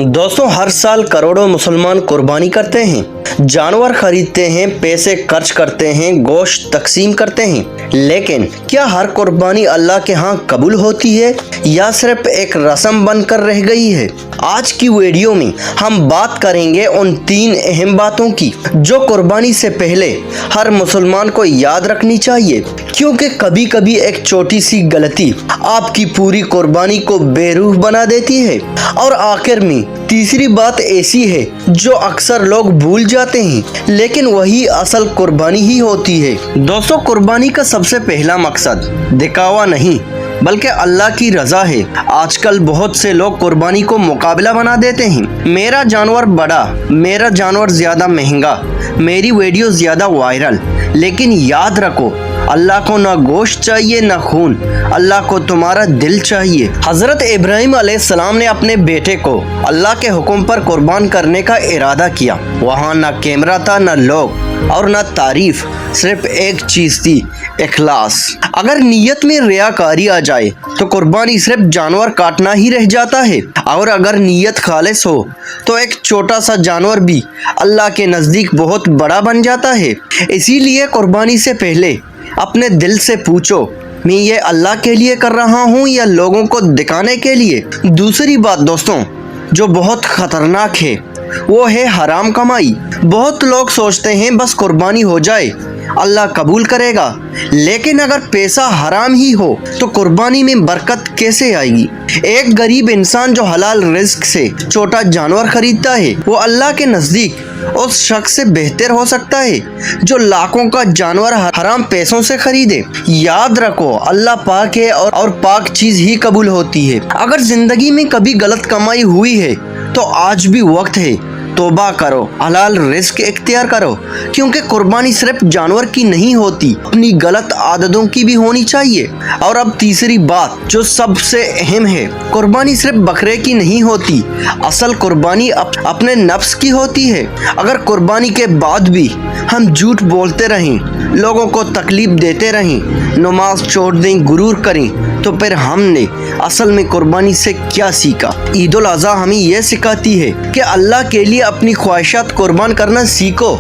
दोस्तों, हर साल करोड़ों मुसलमान कुर्बानी करते हैं, जानवर खरीदते हैं, पैसे खर्च करते हैं, गोश्त तकसीम करते हैं। लेकिन क्या हर कुर्बानी अल्लाह के यहाँ कबूल होती है या सिर्फ एक रस्म बनकर रह गई है? आज की वीडियो में हम बात करेंगे उन 3 अहम बातों की जो कुर्बानी से पहले हर मुसलमान को याद रखनी चाहिए, क्योंकि कभी कभी एक छोटी सी गलती आपकी पूरी कुर्बानी को बेरूह बना देती है। और आखिर में तीसरी बात ऐसी है जो अक्सर लोग भूल जाते हैं, लेकिन वही असल कुर्बानी ही होती है। दोस्तों, कुर्बानी का सबसे पहला मकसद दिखावा नहीं बल्कि अल्लाह की रजा है। आजकल बहुत से लोग कुर्बानी को मुकाबला बना देते हैं। मेरा जानवर बड़ा, मेरा जानवर ज्यादा महंगा, मेरी वीडियो ज्यादा वायरल। लेकिन याद रखो, अल्लाह को ना गोश्त चाहिए ना खून, अल्लाह को तुम्हारा दिल चाहिए। हजरत इब्राहिम अलैहिस्सलाम ने अपने बेटे को अल्लाह के हुक्म पर कुर्बान करने का इरादा किया। वहाँ ना कैमरा था, ना लोग और ना तारीफ, सिर्फ एक चीज थी, इखलास। अगर नीयत में रियाकारी आ जाए तो कुर्बानी सिर्फ जानवर काटना ही रह जाता है, और अगर नीयत खालिस हो तो एक छोटा सा जानवर भी अल्लाह के नज़दीक बहुत बड़ा बन जाता है। इसीलिए कुर्बानी से पहले अपने दिल से पूछो, मैं ये अल्लाह के लिए कर रहा हूँ या लोगों को दिखाने के लिए? दूसरी बात दोस्तों जो बहुत खतरनाक है वो है हराम कमाई। बहुत लोग सोचते हैं बस कुर्बानी हो जाए अल्लाह कबूल करेगा, लेकिन अगर पैसा हराम ही हो तो कुर्बानी में बरकत कैसे आएगी? एक गरीब इंसान जो हलाल रिस्क से छोटा जानवर खरीदता है वो अल्लाह के नज़दीक उस शख्स से बेहतर हो सकता है जो लाखों का जानवर हराम पैसों से खरीदे। याद रखो, अल्लाह पाक है और पाक चीज ही कबूल होती है। अगर जिंदगी में कभी गलत कमाई हुई है तो आज भी वक्त है, तौबा करो, हलाल रिस्क इख्तियार करो, क्योंकि कुर्बानी सिर्फ जानवर की नहीं होती, अपनी गलत आदतों की भी होनी चाहिए। और अब तीसरी बात जो सबसे अहम है, कुर्बानी सिर्फ बकरे की नहीं होती, असल कुर्बानी अपने नफ्स की होती है। अगर कुर्बानी के बाद भी हम झूठ बोलते रहें, लोगों को तकलीफ देते रहें, नमाज छोड़ दें, गुरूर करें, तो फिर हमने असल में कुर्बानी से क्या सीखा? ईद उल अज़हा हमें यह सिखाती है कि अल्लाह के लिए अपनी ख्वाहिशात कुर्बान करना सीखो,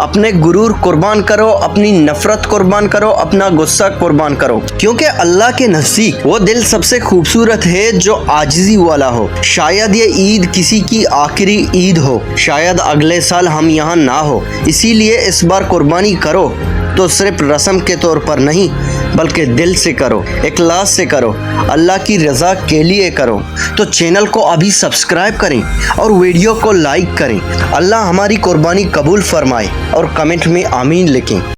अपने गुरूर कुर्बान करो, अपनी नफरत कुर्बान करो, अपना गुस्सा कुर्बान करो, क्योंकि अल्लाह के नज़दीक वो दिल सबसे खूबसूरत है जो आजिज़ी वाला हो। शायद ये ईद किसी की आखिरी ईद हो, शायद अगले साल हम यहाँ ना हो, इसीलिए इस बार कुर्बानी करो तो सिर्फ रस्म के तौर पर नहीं बल्कि दिल से करो, इखलास से करो, अल्लाह की रज़ा के लिए करो। तो चैनल को अभी सब्सक्राइब करें और वीडियो को लाइक करें। अल्लाह हमारी कुर्बानी कबूल फरमाए और कमेंट में आमीन लिखें।